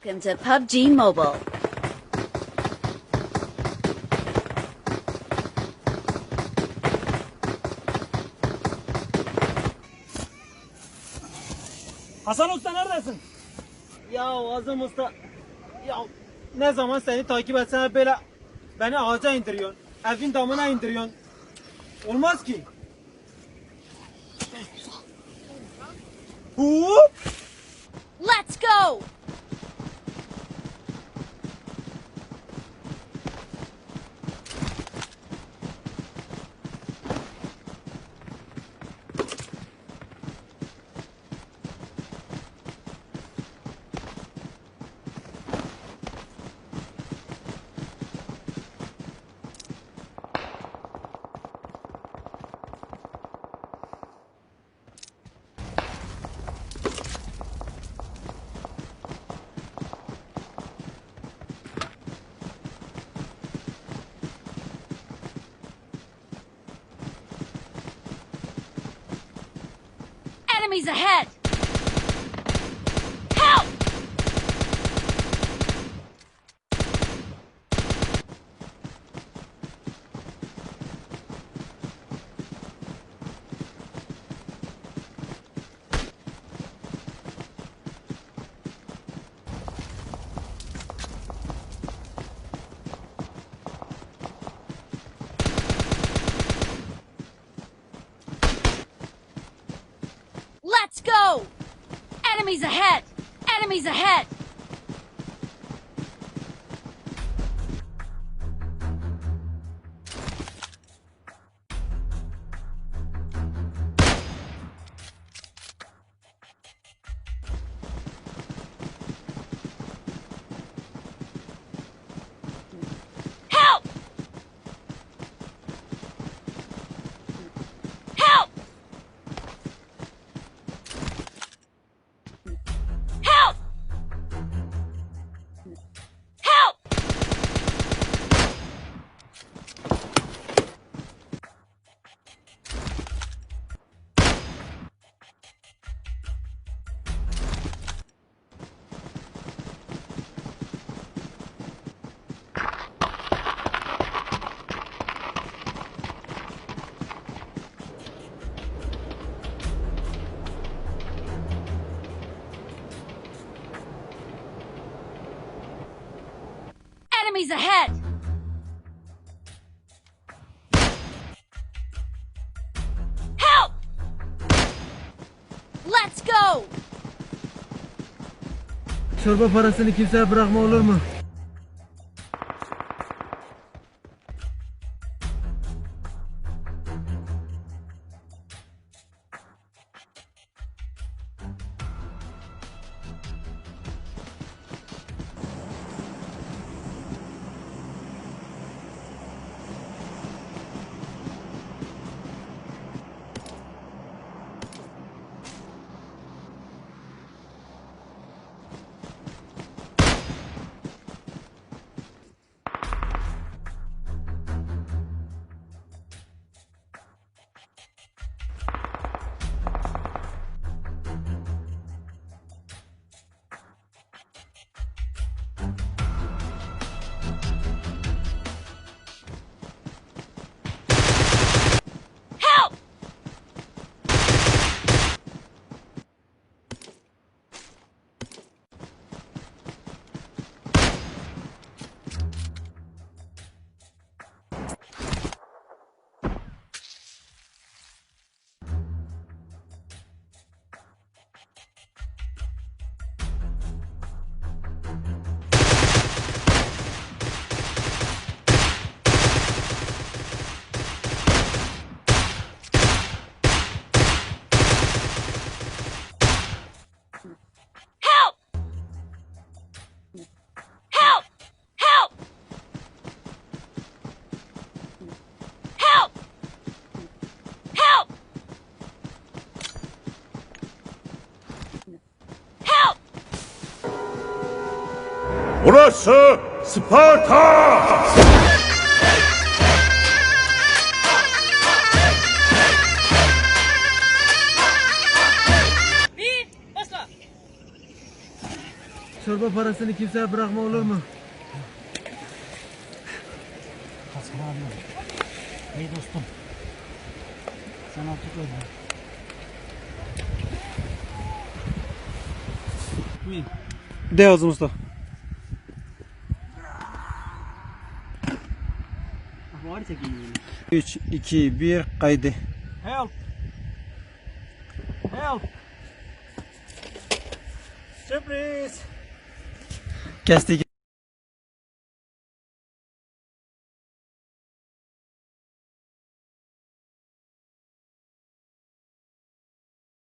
Welcome to PUBG Mobile. Hasan Usta neredesin? Ya Azam Usta, ya ne zaman seni takip etsem böyle beni ağaca indiriyorsun, evin damına indiriyorsun. Olmaz ki. Hop! Let's go! Enemies ahead! Help! Let's go! Enemies ahead! Enemies ahead! Help! Help! Help! Help! Enemies ahead! Help! Let's go! Çorba parasını kimseye bırakma, olur mu? Help! Help! Help! Help! Help! Help! Help! Burası Sparta! Çorba Araba parasını kimseye bırakma olur mu? Hasan abi. Hey dostum. Sen artık öyle. Buyurun. De Azim Usta. Var çekeyim yine. 3, 2, 1 kaydı. Help. Help. Sürpriz. Kestik.